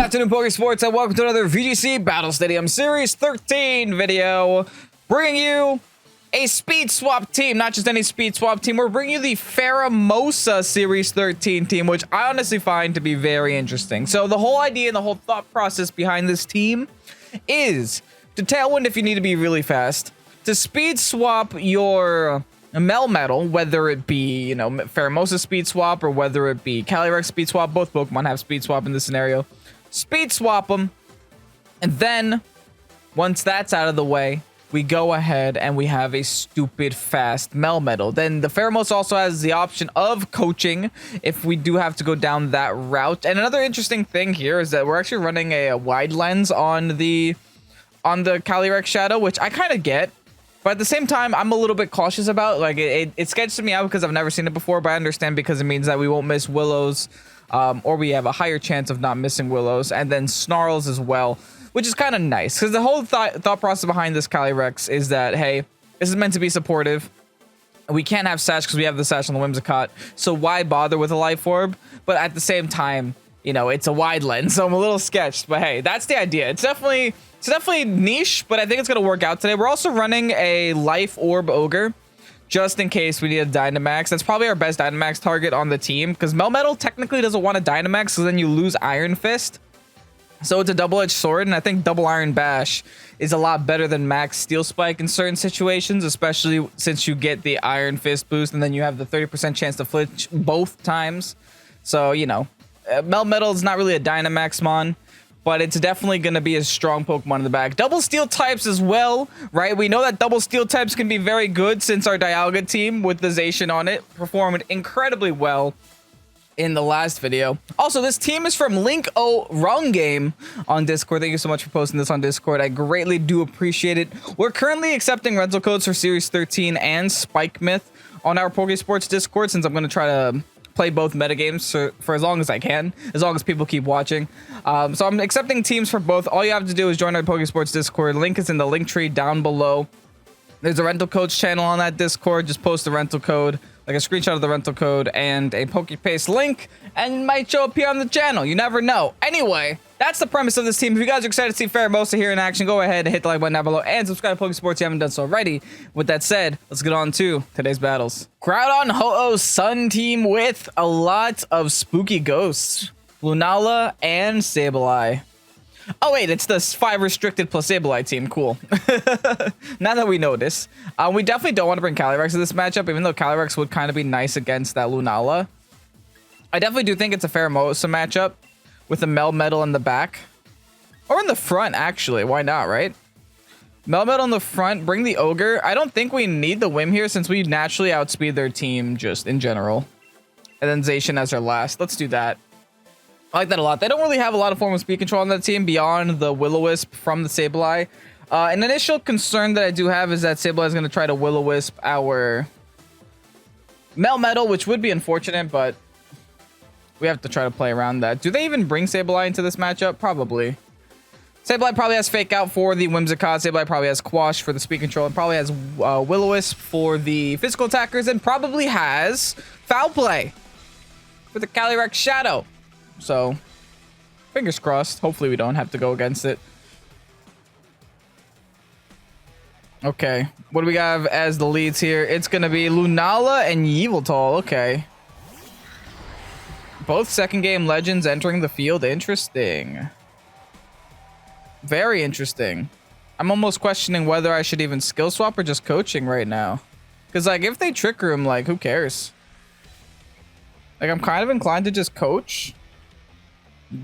afternoon, Pokesports, and welcome to another VGC Battle Stadium Series 13 video. Bringing you a speed swap team, not just any speed swap team. We're bringing you the Pheromosa Series 13 team, which I honestly find to be very interesting. So the whole idea and the whole thought process behind this team is to Tailwind if you need to be really fast, to speed swap your Melmetal, whether it be, you know, Pheromosa speed swap or whether it be Calyrex speed swap. Both Pokemon have speed swap in this scenario. Speed swap them, and then once that's out of the way, we go ahead and we have a stupid fast Melmetal. Then the Pheromosa also has the option of coaching if we do have to go down that route. And another interesting thing here is that we're actually running a wide lens on the Calyrex-Shadow, which I kind of get. But at the same time, I'm a little bit cautious about. Like, it sketches me out because I've never seen it before, but I understand because it means that we won't miss Willows, or we have a higher chance of not missing Willows, and then Snarls as well, which is kind of nice. Because the whole thought process behind this Calyrex is that, hey, this is meant to be supportive. We can't have Sash because we have the Sash on the Whimsicott, so why bother with a Life Orb? But at the same time, you know, it's a wide lens, so I'm a little sketched. But hey, that's the idea. It's definitely niche, but I think it's going to work out today. We're also running a Life Orb Ogre, just in case we need a Dynamax. That's probably our best Dynamax target on the team, because Melmetal technically doesn't want a Dynamax, so then you lose Iron Fist. So it's a double-edged sword, and I think Double Iron Bash is a lot better than Max Steel Spike in certain situations, especially since you get the Iron Fist boost, and then you have the 30% chance to flinch both times. So, you know, Melmetal is not really a Dynamax mon, but it's definitely going to be a strong Pokemon in the back. Double Steel types as well, right? We know that double Steel types can be very good since our Dialga team with the Zacian on it performed incredibly well in the last video. Also, this team is from LinkOhWrongGame on Discord. Thank you so much for posting this on Discord. I greatly do appreciate it. We're currently accepting rental codes for Series 13 and Spike Myth on our Pokesports Discord, since I'm going to try to play both metagames for as long as I can, as long as people keep watching. So I'm accepting teams for both. All you have to do is join our Pokesports Discord. Link is in the link tree down below. There's a rental codes channel on that Discord. Just post the rental code, like a screenshot of the rental code and a Pokepaste link, and it might show up here on the channel. You never know. Anyway, that's the premise of this team. If you guys are excited to see Pheromosa here in action, go ahead and hit the like button down below and subscribe to Pokesports if you haven't done so already. With that said, let's get on to today's battles. Groudon Ho-Oh Sun team with a lot of spooky ghosts. Lunala and Sableye. Oh wait, it's the 5 restricted plus Sableye team. Cool. Now that we know this, we definitely don't want to bring Calyrex to this matchup, even though Calyrex would kind of be nice against that Lunala. I definitely do think it's a Pheromosa matchup with a Melmetal in the back. Or in the front, actually. Why not, right? Melmetal in the front, bring the Ogre. I don't think we need the Whim here since we naturally outspeed their team just in general. And then Zacian as our last. Let's do that. I like that a lot. They don't really have a lot of form of speed control on that team beyond the Will-O-Wisp from the Sableye. An initial concern that I do have is that Sableye is going to try to Will-O-Wisp our Melmetal, which would be unfortunate, but we have to try to play around that. Do they even bring Sableye into this matchup? Probably. Sableye probably has Fake Out for the Whimsicott. Sableye probably has Quash for the speed control, and probably has Will-O-Wisp for the physical attackers, and probably has Foul Play for the Calyrex-Shadow. So, fingers crossed. Hopefully we don't have to go against it. Okay, what do we have as the leads here? It's going to be Lunala and Yveltal. Okay. Both second game legends entering the field. Interesting. Very interesting. I'm almost questioning whether I should even skill swap or just coaching right now. Because, like, if they Trick Room, like, who cares? Like, I'm kind of inclined to just coach.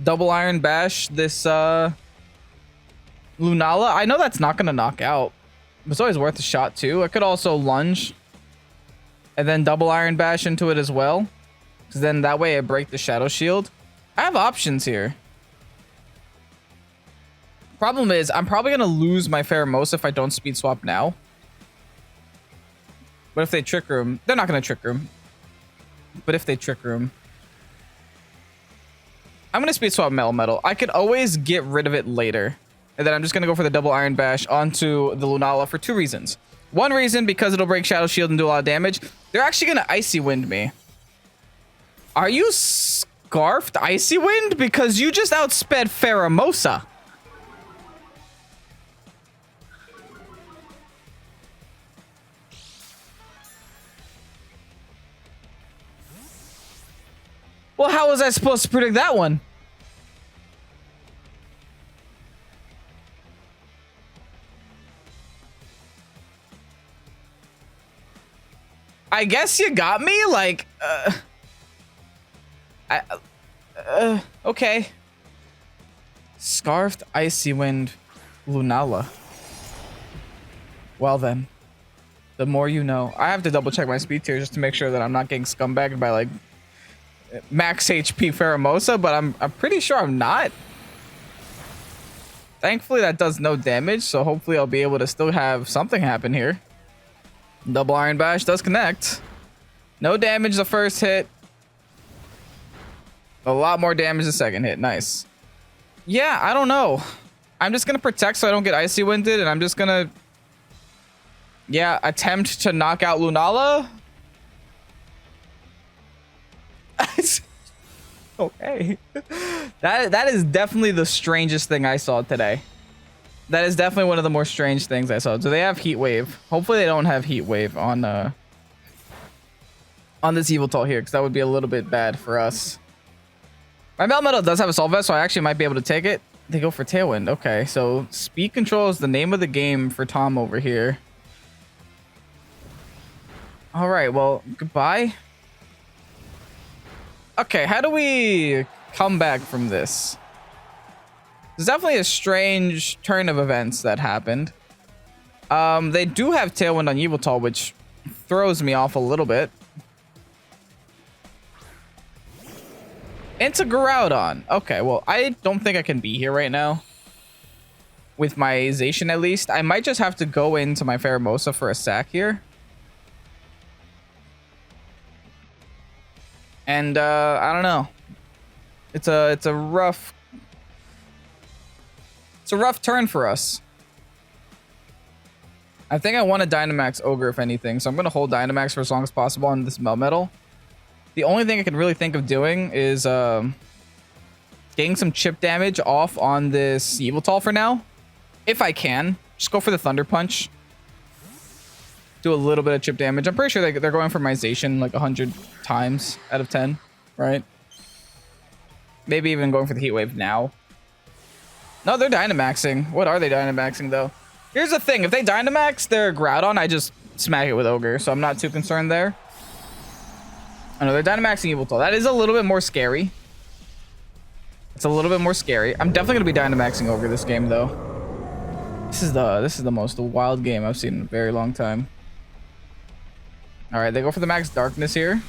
Double Iron Bash this Lunala. I know that's not going to knock out. It's always worth a shot too. I could also lunge and then Double Iron Bash into it as well, because then that way I break the Shadow Shield. I have options here. Problem is, I'm probably going to lose my Pheromosa if I don't speed swap now. But if they Trick Room, they're not going to Trick Room. But if they Trick Room, I'm going to speed swap Melmetal. I could always get rid of it later. And then I'm just going to go for the Double Iron Bash onto the Lunala for 2 reasons. One reason, because it'll break Shadow Shield and do a lot of damage. They're actually going to Icy Wind me. Are you Scarfed Icy Wind? Because you just outsped Pheromosa. Well, how was I supposed to predict that one? I guess you got me, like, okay. Scarfed Icy Wind Lunala. Well then, the more you know. I have to double check my speed tier just to make sure that I'm not getting scumbagged by like max HP Pheromosa, but I'm pretty sure I'm not. Thankfully that does no damage, so hopefully I'll be able to still have something happen here. Double Iron Bash does connect. No damage the first hit. A lot more damage the second hit. Nice. Yeah, I don't know. I'm just going to protect so I don't get Icy Winded, and I'm just going to, yeah, attempt to knock out Lunala. Okay. That is definitely the strangest thing I saw today. That is definitely one of the more strange things I saw. Do they have Heat Wave? Hopefully they don't have Heat Wave on this Yveltal here, because that would be a little bit bad for us. My Melmetal does have a Assault Vest, so I actually might be able to take it. They go for Tailwind. Okay, so speed control is the name of the game for Tom over here. All right, well, goodbye. Okay, how do we come back from this? There's definitely a strange turn of events that happened. They do have Tailwind on Yveltal, which throws me off a little bit. Into Groudon. Okay, well, I don't think I can be here right now. With my Zacian, at least. I might just have to go into my Pheromosa for a sack here. And, I don't know. It's a rough turn for us. I think I want a Dynamax Ogre, if anything. So I'm going to hold Dynamax for as long as possible on this Melmetal. The only thing I can really think of doing is getting some chip damage off on this Yveltal for now. If I can. Just go for the Thunder Punch. Do a little bit of chip damage. I'm pretty sure they're going for my Zacian like 100 times out of 10, right? Maybe even going for the Heat Wave now. No, they're Dynamaxing. What are they Dynamaxing, though? Here's the thing. If they Dynamax their Groudon, I just smack it with Ogre, so I'm not too concerned there. I know they're Dynamaxing Yveltal. That is a little bit more scary. It's a little bit more scary. I'm definitely going to be Dynamaxing Ogre this game, though. This is the most wild game I've seen in a very long time. All right, they go for the Max Darkness here.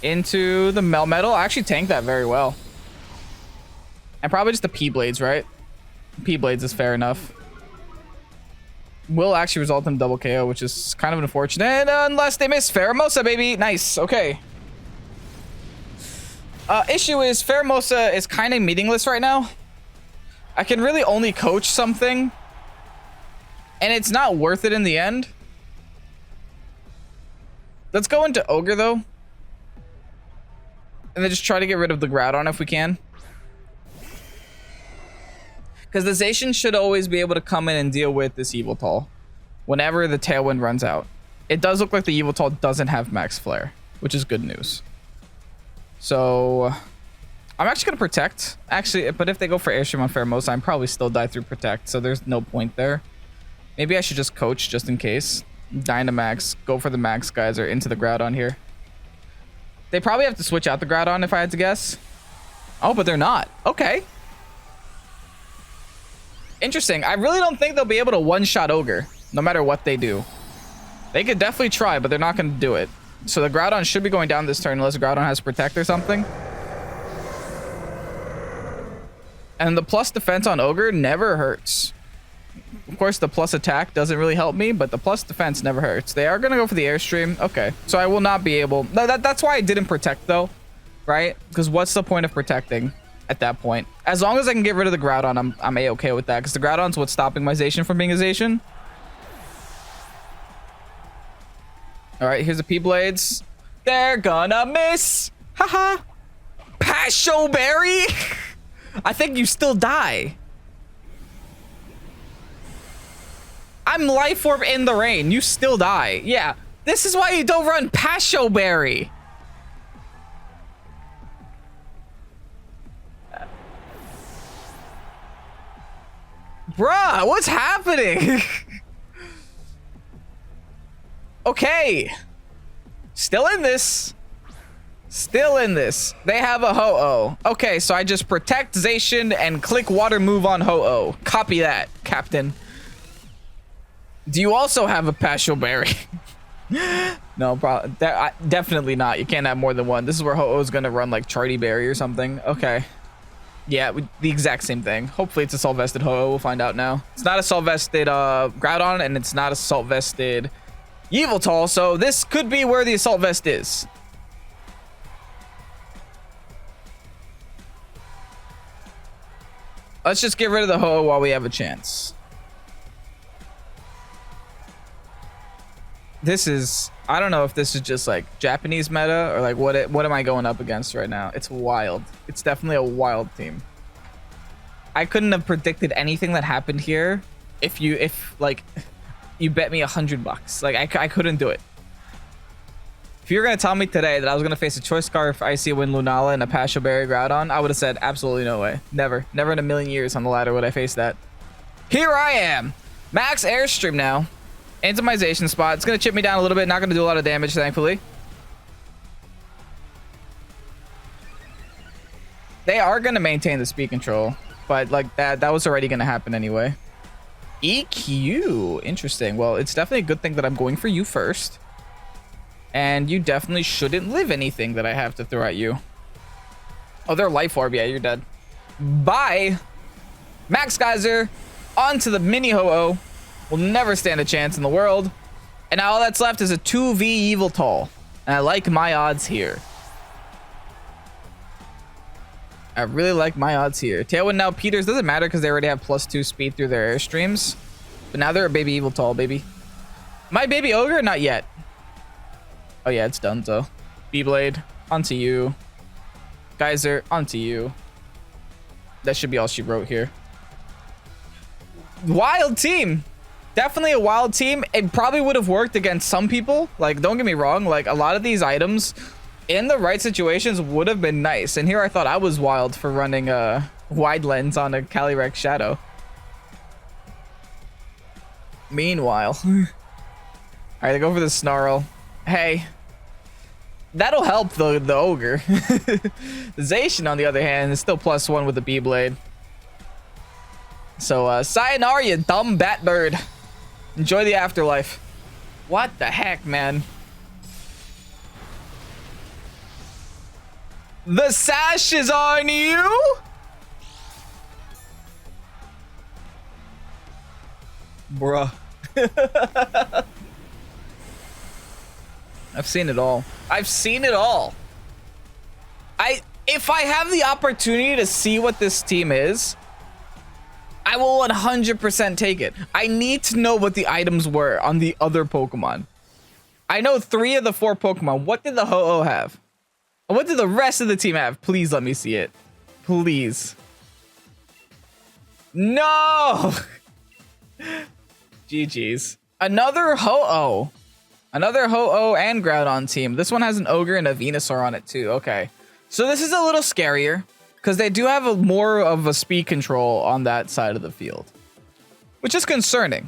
Into the Melmetal. I actually tanked that very well. And probably just the P-Blades, right? P-Blades is fair enough. Will actually result in double KO, which is kind of unfortunate. Unless they miss Pheromosa, baby. Nice. Okay. Issue is Pheromosa is kind of meaningless right now. I can really only coach something. And it's not worth it in the end. Let's go into Ogre, though. And then just try to get rid of the Groudon if we can. Because the Zacian should always be able to come in and deal with this Yveltal whenever the Tailwind runs out. It does look like the Yveltal doesn't have Max Flare, which is good news. So I'm actually going to Protect. Actually, but if they go for Airstream on Pheromosa, I'm probably still die through Protect, so there's no point there. Maybe I should just coach just in case. Dynamax, go for the Max guys, or into the Groudon here. They probably have to switch out the Groudon if I had to guess. Oh, but they're not. Okay. Interesting. I really don't think they'll be able to one-shot Ogre, no matter what they do. They could definitely try, but they're not going to do it. So the Groudon should be going down this turn unless Groudon has Protect or something. And the plus defense on Ogre never hurts. Of course, the plus attack doesn't really help me, but the plus defense never hurts. They are going to go for the Airstream. Okay. So I will not be able... That's why I didn't Protect, though. Right? Because what's the point of protecting at that point? As long as I can get rid of the Groudon, I'm A-okay with that. Because the Groudon's what's stopping my Zacian from being a Zacian. All right, here's the P-Blades. They're gonna miss. Haha. Pasho Berry? I think you still die. I'm Life Orb in the rain. You still die. Yeah. This is why you don't run Pasho Berry. Bruh, what's happening? Okay. Still in this. Still in this. They have a Ho-Oh. Okay, so I just protect Zacian and click water move on Ho-Oh. Copy that, Captain. Do you also have a Pasho Berry? No, definitely not. You can't have more than one. This is where Ho-Oh's gonna run like Charty Berry or something. Okay. Yeah, the exact same thing. Hopefully it's a Salt Vested Ho-Oh. We'll find out now. It's not a Salt Vested Groudon, and it's not a Salt Vested Yveltal, so this could be where the Assault Vest is. Let's just get rid of the Ho-Oh while we have a chance. This is, I don't know if this is just like Japanese meta or like what am I going up against right now? It's wild. It's definitely a wild team. I couldn't have predicted anything that happened here if you bet me $100. Like I couldn't do it. If you were gonna tell me today that I was gonna face a Choice Scarf, Icy Wind, Lunala, and a Pasho Berry Groudon, I would have said absolutely no way. Never in a million years on the ladder would I face that. Here I am, max Airstream now. Intimization spot. It's gonna chip me down a little bit. Not gonna do a lot of damage, thankfully. They are gonna maintain the speed control, but like that was already gonna happen anyway. EQ, interesting. Well, it's definitely a good thing that I'm going for you first, and you definitely shouldn't live anything that I have to throw at you. Oh, they're Life Orb. Yeah, you're dead. Bye. Max Geyser onto the mini Ho-Oh. Will never stand a chance in the world. And now all that's left is a 2v Yveltal. And I like my odds here. I really like my odds here. Tailwind now Peters doesn't matter because they already have +2 speed through their airstreams. But now they're a baby Yveltal, baby. My baby Ogre? Not yet. Oh yeah, it's done though. Beyblade, onto you. Geyser, onto you. That should be all she wrote here. Wild team. Definitely a wild team. It probably would have worked against some people. Like, don't get me wrong. Like, a lot of these items in the right situations would have been nice. And here I thought I was wild for running a wide lens on a Calyrex-Shadow. Meanwhile. All right, they go for the Snarl. Hey. That'll help the Ogre. The Zacian, on the other hand, is still +1 with the Beyblade. So, sayonara, you dumb bat bird. Enjoy the afterlife. What the heck, man? The sash is on you? Bruh. I've seen it all. I've seen it all. If I have the opportunity to see what this team is, I will 100% take it. I need to know what the items were on the other Pokemon. I know 3 of the 4 Pokemon. What did the Ho-Oh have? And what did the rest of the team have? Please let me see it. Please. No! GG's. Another Ho-Oh. Another Ho-Oh and Groudon team. This one has an Ogre and a Venusaur on it too. Okay. So this is a little scarier, because they do have more of a speed control on that side of the field, which is concerning.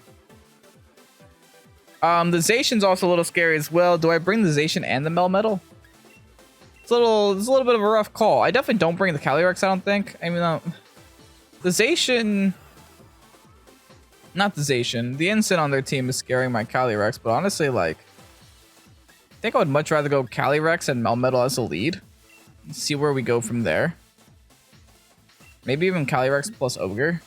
The Zacian's also a little scary as well. Do I bring the Zacian and the Melmetal? It's a little bit of a rough call. I definitely don't bring the Calyrex, I don't think. I mean, the Zacian... Not the Zacian. The Instant on their team is scaring my Calyrex, but honestly, like... I think I would much rather go Calyrex and Melmetal as a lead. See where we go from there. Maybe even Calyrex plus Ogre.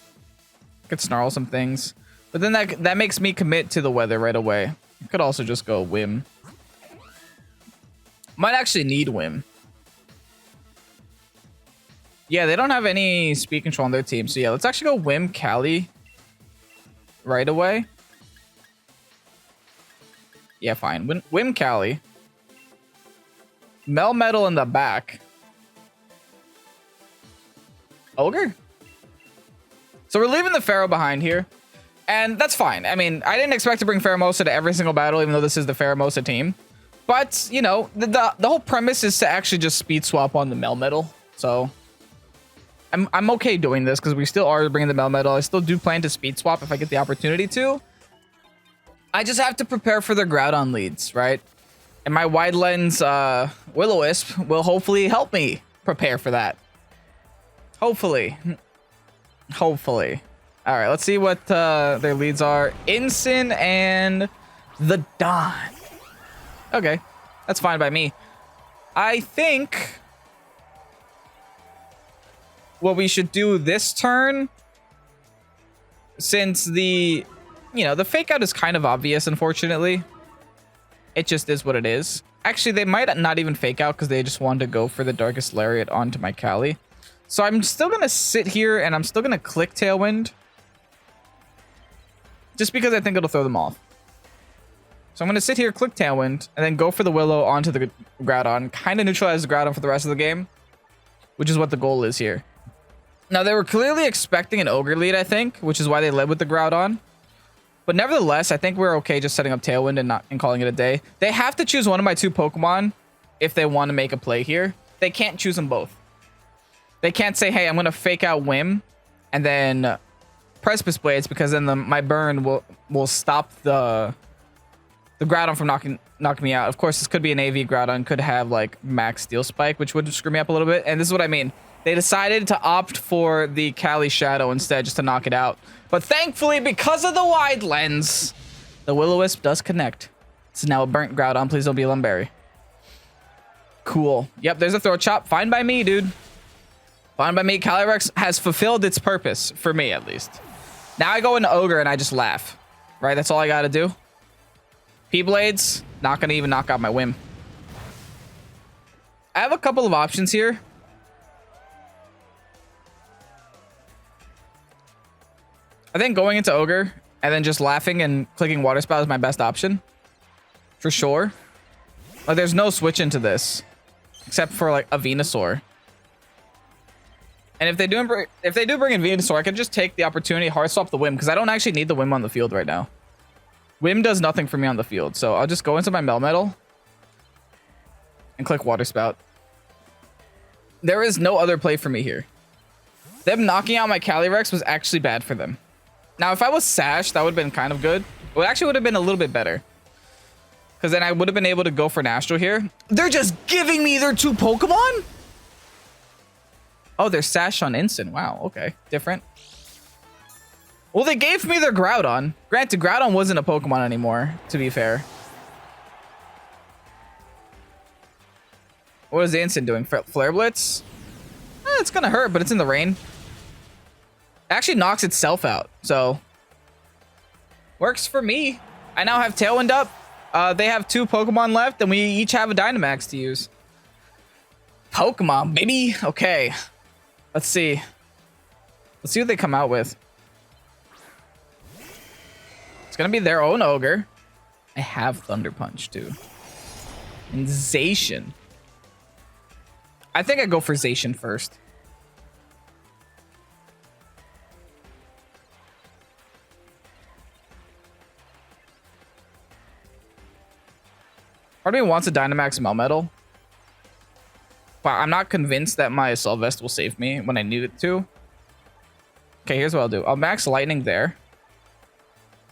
Could Snarl some things. But then that makes me commit to the weather right away. I could also just go Whim. Might actually need Whim. Yeah, they don't have any speed control on their team. So yeah, let's actually go Whim Cali right away. Yeah, fine. Whim Cali. Melmetal in the back. Ogre. So we're leaving the Pharaoh behind here. And that's fine. I mean, I didn't expect to bring Pheromosa to every single battle, even though this is the Pheromosa team. But, you know, the whole premise is to actually just speed swap on the Melmetal. So I'm okay doing this because we still are bringing the Melmetal. I still do plan to speed swap if I get the opportunity to. I just have to prepare for the Groudon leads, right? And my wide lens Will-O-Wisp will hopefully help me prepare for that. Hopefully. Hopefully. All right, let's see what their leads are. Ensign and the Don. Okay, that's fine by me. I think what we should do this turn, since the, you know, the fake out is kind of obvious, unfortunately. It just is what it is. Actually, they might not even fake out because they just wanted to go for the Darkest Lariat onto my Cali. So I'm still going to sit here and I'm still going to click Tailwind. Just because I think it'll throw them off. So I'm going to sit here, click Tailwind, and then go for the Willow onto the Groudon. Kind of neutralize the Groudon for the rest of the game. Which is what the goal is here. Now, they were clearly expecting an Ogre lead, I think. Which is why they led with the Groudon. But nevertheless, I think we're okay just setting up Tailwind and calling it a day. They have to choose one of my two Pokemon if they want to make a play here. They can't choose them both. They can't say, hey, I'm going to fake out Whim and then Precipice Blades, because then my burn will stop the Groudon from knocking me out. Of course, this could be an AV Groudon, could have like max Steel Spike, which would screw me up a little bit. And this is what I mean. They decided to opt for the Calyrex-Shadow instead, just to knock it out. But thankfully, because of the wide lens, the Will-O-Wisp does connect. It's now a burnt Groudon. Please don't be a Lumberry. Cool. Yep, there's a Throat Chop. Fine by me, dude. Fine by me. Calyrex has fulfilled its purpose, for me at least. Now I go into Ogre and I just laugh. Right? That's all I gotta do. P-Blades, not gonna even knock out my Whim. I have a couple of options here. I think going into Ogre and then just laughing and clicking Water Spout is my best option. For sure. Like, there's no switch into this. Except for, like, a Venusaur. And if they do bring in Venusaur, I could just take the opportunity, hard swap the Whim, because I don't actually need the Whim on the field right now. Whim does nothing for me on the field, so I'll just go into my Melmetal and click Water Spout. There is no other play for me here. Them knocking out my Calyrex was actually bad for them. Now, if I was Sash, that would have been kind of good. It actually would have been a little bit better. Because then I would have been able to go for an Astral here. They're just giving me their two Pokemon? Oh, they're Sash on Instant. Wow, okay. Different. Well, they gave me their Groudon. Granted, Groudon wasn't a Pokemon anymore, to be fair. What is the Instant doing? Flare Blitz? It's gonna hurt, but it's in the rain. It actually knocks itself out, so works for me. I now have Tailwind up. They have two Pokemon left, and we each have a Dynamax to use. Pokemon, baby. Okay, let's see. Let's see what they come out with. It's gonna be their own Ogre. I have Thunder Punch too. And Zacian. I think I go for Zacian first. Part of me wants a Dynamax Melmetal. But I'm not convinced that my Assault Vest will save me when I need it to. Okay, here's what I'll do. I'll max Lightning there.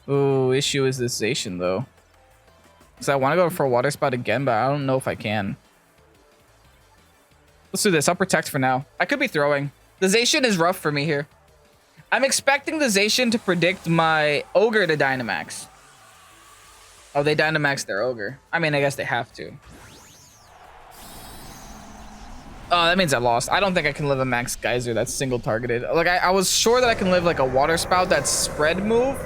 Ooh, issue is this Zacian though. So I want to go for a Water Spout again, but I don't know if I can. Let's do this. I'll Protect for now. I could be throwing. The Zacian is rough for me here. I'm expecting the Zacian to predict my Ogre to Dynamax. Oh, they Dynamax their Ogre. I mean, I guess they have to. Oh, that means I lost. I don't think I can live a Max Geyser that's single targeted. Like, I was sure that I can live like a Water Spout that's spread move,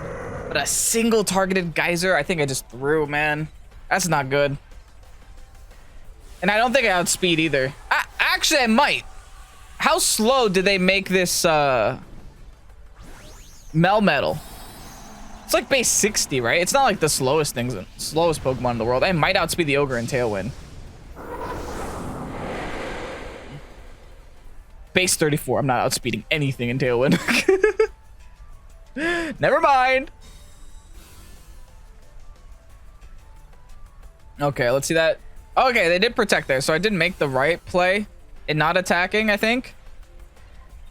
but a single targeted Geyser, I think I just threw, man. That's not good. And I don't think I outspeed either. Actually, I might. How slow did they make this Melmetal? It's like base 60, right? It's not like the slowest Pokemon in the world. I might outspeed the Ogre in Tailwind. Base 34. I'm not outspeeding anything in Tailwind. Never mind. Okay, let's see that. Okay, they did protect there, so I did make the right play in not attacking, I think.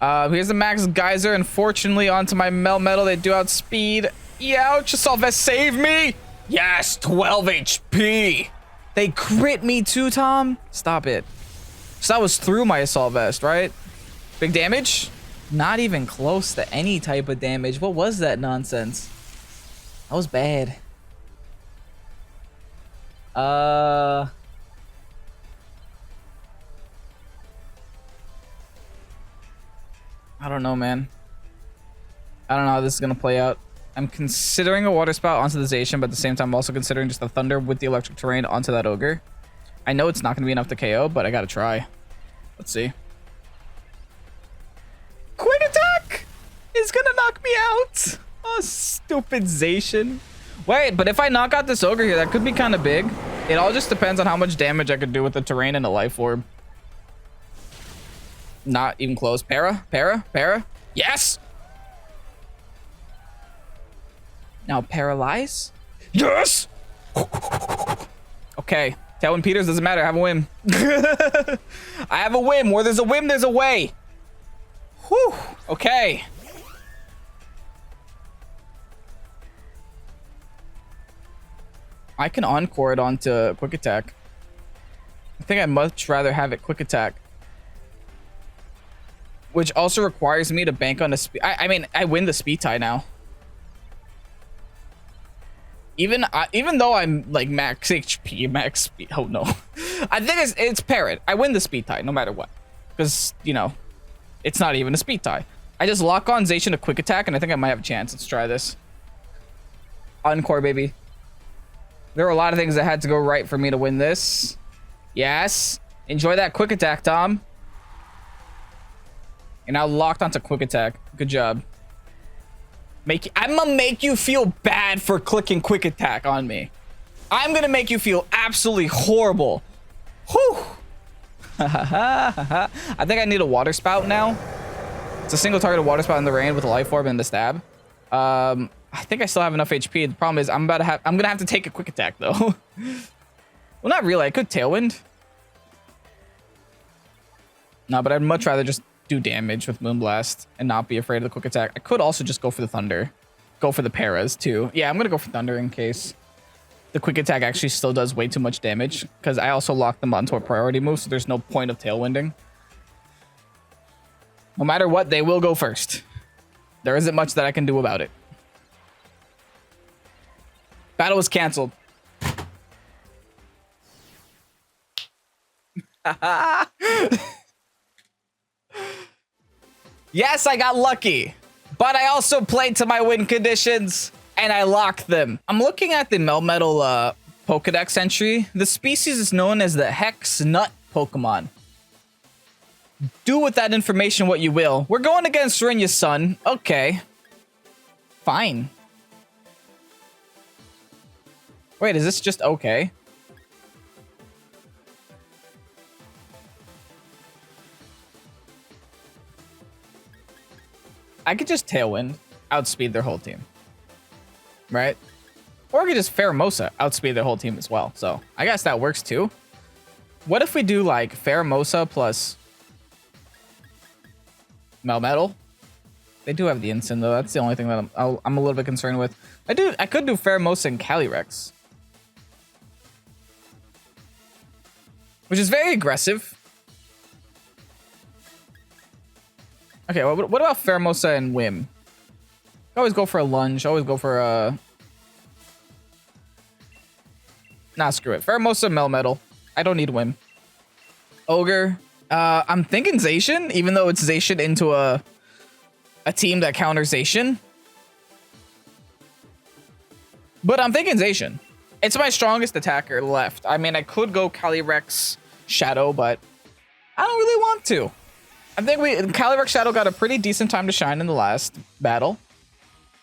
Here's the Max Geyser. Unfortunately, onto my Melmetal. They do outspeed. Ouch, Assault Vest, save me! Yes, 12 HP. They crit me too, Tom. Stop it. So that was through my Assault Vest, right? Big damage? Not even close to any type of damage. What was that nonsense? That was bad. I don't know, man. I don't know how this is gonna play out. I'm considering a Water Spout onto the Zacian, but at the same time, I'm also considering just the Thunder with the Electric Terrain onto that Ogre. I know it's not gonna be enough to KO, but I gotta try. Let's see. Quick Attack is gonna knock me out. Oh, stupid Zacian. Wait, but if I knock out this Ogre here, that could be kind of big. It all just depends on how much damage I could do with the Terrain and the Life Orb. Not even close. Para. Yes! Now paralyze. Yes! Okay. Tailwind Peters, doesn't matter. I have a whim. I have a whim. Where there's a whim, there's a way. Whew. Okay. I can Encore it onto Quick Attack. I think I'd much rather have it Quick Attack. Which also requires me to bank on a speed. I mean, I win the speed tie now. Even though I'm like max HP, max speed. Oh no. I think it's Parrot. I win the speed tie no matter what. Because, you know, it's not even a speed tie. I just lock on Zacian to Quick Attack and I think I might have a chance. Let's try this. Encore, baby. There were a lot of things that had to go right for me to win this. Yes. Enjoy that Quick Attack, Tom. You're now locked onto Quick Attack. Good job. I'm gonna make you feel bad for clicking Quick Attack on me. I'm gonna make you feel absolutely horrible. Whew. I think I need a Water Spout now. It's a single target Water Spout in the rain with a Life Orb and the stab. I think I still have enough HP. The problem is I'm gonna have to take a Quick Attack though. Well, not really. I could Tailwind. No, but I'd much rather just do damage with Moonblast and not be afraid of the Quick Attack. I could also just go for the Thunder. Go for the Paras too. Yeah, I'm gonna go for Thunder in case the Quick Attack actually still does way too much damage, because I also locked them onto a priority move, so there's no point of Tailwinding. No matter what, they will go first. There isn't much that I can do about it. Battle was canceled. Yes, I got lucky, but I also played to my win conditions and I locked them. I'm looking at the Melmetal Pokedex entry. The species is known as the Hex Nut Pokemon. Do with that information what you will. We're going against Rinya's son. Okay. Fine. Wait, is this just okay? I could just Tailwind, outspeed their whole team. Right? Or I could just Pheromosa, outspeed their whole team as well. So, I guess that works too. What if we do like Pheromosa plus Melmetal? They do have the instant though. That's the only thing that I'm a little bit concerned with. I could do Pheromosa and Calyrex, which is very aggressive. Okay, well, what about Pheromosa and Whim? Always go for a lunge. Always go for a... Nah, screw it. Pheromosa, Melmetal. I don't need Whim. Ogre. I'm thinking Zacian, even though it's Zacian into a team that counters Zacian. But I'm thinking Zacian. It's my strongest attacker left. I mean, I could go Calyrex-Shadow, but I don't really want to. I think Calyrex-Shadow got a pretty decent time to shine in the last battle.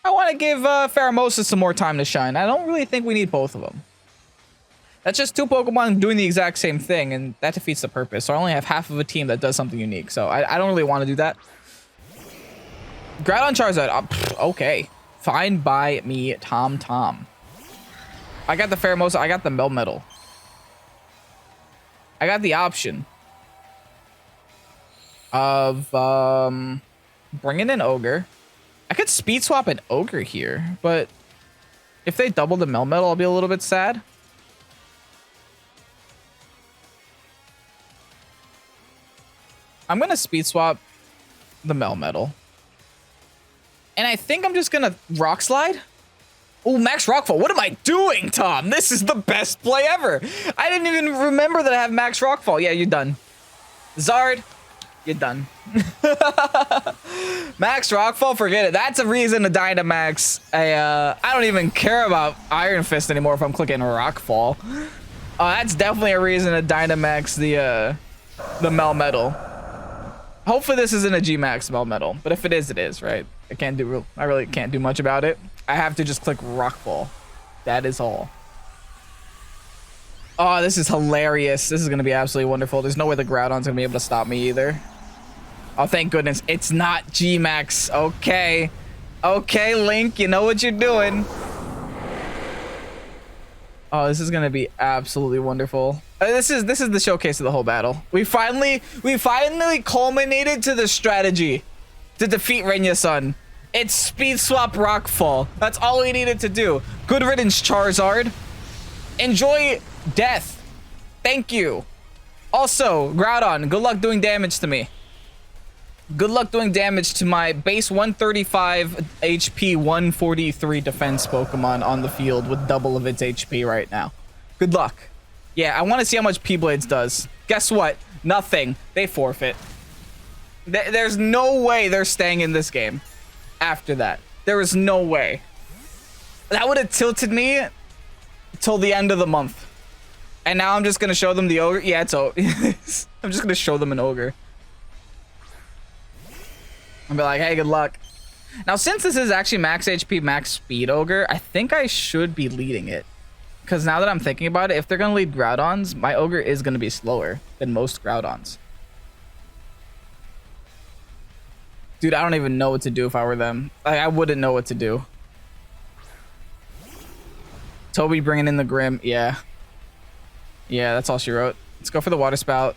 I want to give Pheromosa some more time to shine. I don't really think we need both of them. That's just 2 Pokemon doing the exact same thing, and that defeats the purpose. So I only have half of a team that does something unique. So I don't really want to do that. Groudon Charizard. Okay. Fine by me, Tom. I got the Pheromosa. I got the Melmetal. I got the option of bringing in Ogre. I could speed swap an Ogre here, but if they double the Melmetal, I'll be a little bit sad. I'm going to speed swap the Melmetal. And I think I'm just going to Rock Slide. Oh, Max Rockfall. What am I doing, Tom? This is the best play ever. I didn't even remember that I have Max Rockfall. Yeah, you're done. Zard, you're done. Max Rockfall, forget it. That's a reason to Dynamax. I don't even care about Iron Fist anymore if I'm clicking Rockfall. That's definitely a reason to Dynamax the Melmetal. Hopefully this isn't a G-Max Melmetal, but if it is, it is, right? I really can't do much about it. I have to just click Rockfall. That is all. Oh, this is hilarious. This is going to be absolutely wonderful. There's no way the Groudon's going to be able to stop me either. Oh, thank goodness. It's not G-Max. Okay. Okay, Link, you know what you're doing. Oh, this is going to be absolutely wonderful. This is the showcase of the whole battle. We finally culminated to the strategy to defeat Renya-san. It's speed swap Rockfall. That's all we needed to do. Good riddance, Charizard. Enjoy death. Thank you. Also, Groudon, good luck doing damage to me. Good luck doing damage to my base 135 HP, 143 defense Pokemon on the field with double of its HP right now. Good luck. Yeah, I want to see how much P-Blades does. Guess what? Nothing. They forfeit. There's no way they're staying in this game after that. There is no way. That would have tilted me till the end of the month. And now I'm just going to show them the Ogre. Yeah, it's I'm just going to show them an Ogre. I'll be like, hey, good luck. Now, since this is actually max HP, max speed Ogre, I think I should be leading it. Because now that I'm thinking about it, if they're going to lead Groudons, my Ogre is going to be slower than most Groudons. Dude, I don't even know what to do if I were them. I wouldn't know what to do. Toby bringing in the Grim. Yeah. Yeah, that's all she wrote. Let's go for the Water Spout.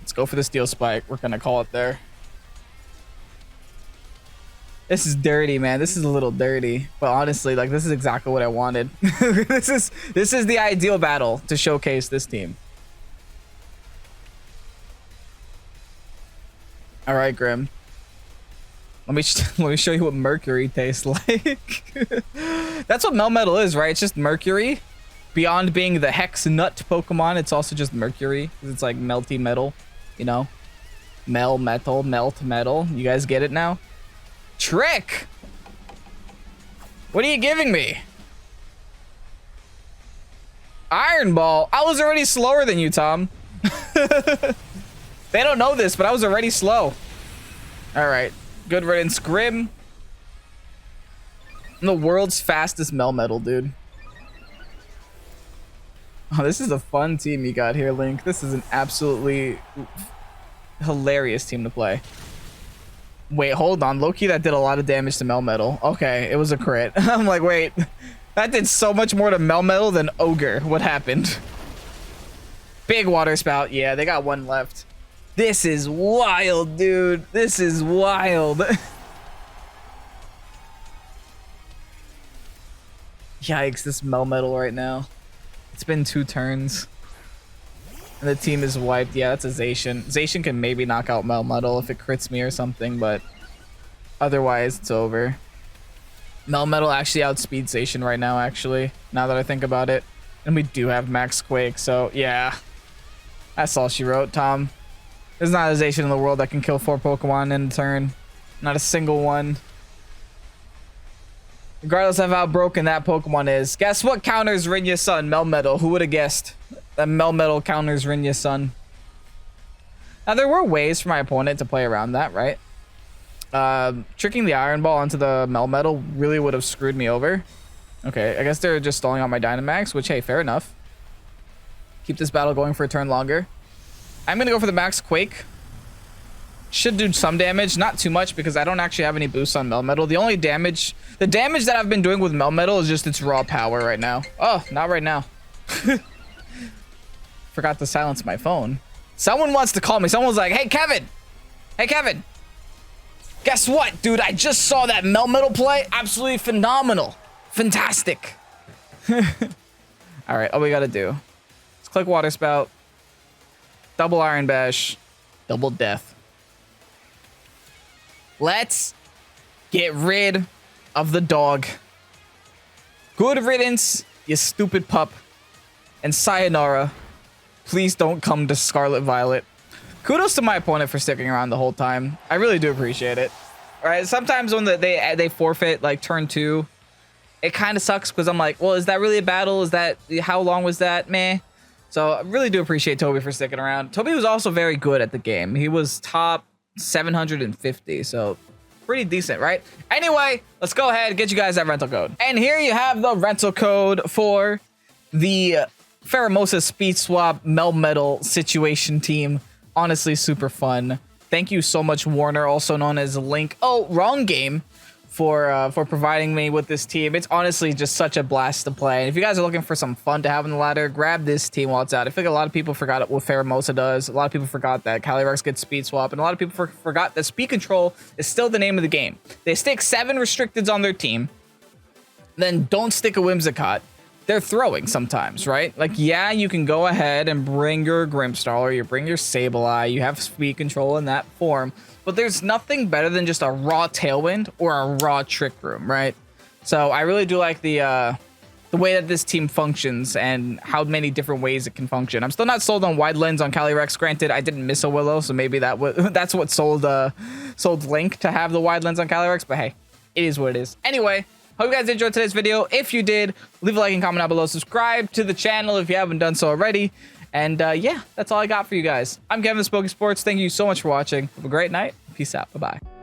Let's go for the Steel Spike. We're going to call it there. This is dirty, man. This is a little dirty. But honestly, like, this is exactly what I wanted. This is the ideal battle to showcase this team. All right, Grim. Let me show you what Mercury tastes like. That's what Melmetal is, right? It's just Mercury. Beyond being the Hex Nut Pokemon, it's also just Mercury. It's like melty metal, you know? Melt metal. You guys get it now? Trick! What are you giving me? Iron Ball. I was already slower than you, Tom. They don't know this, but I was already slow. All right. Good riddance, Grim. I'm the world's fastest Melmetal, dude. Oh, this is a fun team you got here, Link. This is an absolutely hilarious team to play. Wait, hold on. Low-key, that did a lot of damage to Melmetal. Okay, it was a crit. I'm like, wait. That did so much more to Melmetal than Ogre. What happened? Big Water Spout. Yeah, they got one left. This is wild, dude. This is wild. Yikes, this Melmetal right now. It's been 2 turns. And the team is wiped. Yeah, that's a Zacian. Zacian can maybe knock out Melmetal if it crits me or something, but otherwise it's over. Melmetal actually outspeeds Zacian right now, actually, now that I think about it. And we do have Max Quake, so yeah. That's all she wrote, Tom. There's not a Zacian in the world that can kill 4 Pokemon in a turn. Not a single one. Regardless of how broken that Pokemon is. Guess what counters Renya-san? Melmetal. Who would have guessed that Melmetal counters Renya-san? Now, there were ways for my opponent to play around that, right? Tricking the Iron Ball onto the Melmetal really would have screwed me over. Okay, I guess they're just stalling out my Dynamax, which, hey, fair enough. Keep this battle going for a turn longer. I'm gonna go for the max Quake. Should do some damage, not too much because I don't actually have any boosts on Melmetal. The damage that I've been doing with Melmetal is just its raw power right now. Oh, not right now. Forgot to silence my phone. Someone wants to call me. Someone was like, hey, Kevin. Hey, Kevin. Guess what, dude? I just saw that Melmetal play. Absolutely phenomenal. Fantastic. All right, all we got to do is click Water Spout, double Iron Bash, double Death. Let's get rid of the dog. Good riddance, you stupid pup. And sayonara. Please don't come to Scarlet Violet. Kudos to my opponent for sticking around the whole time. I really do appreciate it. All right, sometimes when they forfeit like turn 2, it kind of sucks because I'm like, well, is that really a battle? Is that, how long was that? Meh. So I really do appreciate Toby for sticking around. Toby was also very good at the game. He was top 750, so pretty decent, right? Anyway, let's go ahead and get you guys that rental code. And here you have the rental code for the Pheromosa Speed Swap Melmetal situation team. Honestly, super fun. Thank you so much, Warner, also known as LinkOhWrongGame, for providing me with this team. It's honestly just such a blast to play. And if you guys are looking for some fun to have on the ladder, grab this team while it's out. I think a lot of people forgot what Pheromosa does. A lot of people forgot that Calyrex gets speed swap, and a lot of people forgot that speed control is still the name of the game. They stick 7 restricteds on their team, then don't stick a Whimsicott. They're throwing sometimes, right? Like, yeah, you can go ahead and bring your Grimmsnarl or you bring your Sableye. You have speed control in that form, but there's nothing better than just a raw Tailwind or a raw Trick Room, right? So I really do like the way that this team functions and how many different ways it can function. I'm still not sold on Wide Lens on Calyrex. Granted, I didn't miss a Willow, so maybe that's what sold Link to have the Wide Lens on Calyrex. But hey, it is what it is. Anyway. Hope you guys enjoyed today's video. If you did, leave a like and comment down below. Subscribe to the channel if you haven't done so already. And yeah, that's all I got for you guys. I'm Kevin, Pokesports. Thank you so much for watching. Have a great night. Peace out. Bye-bye.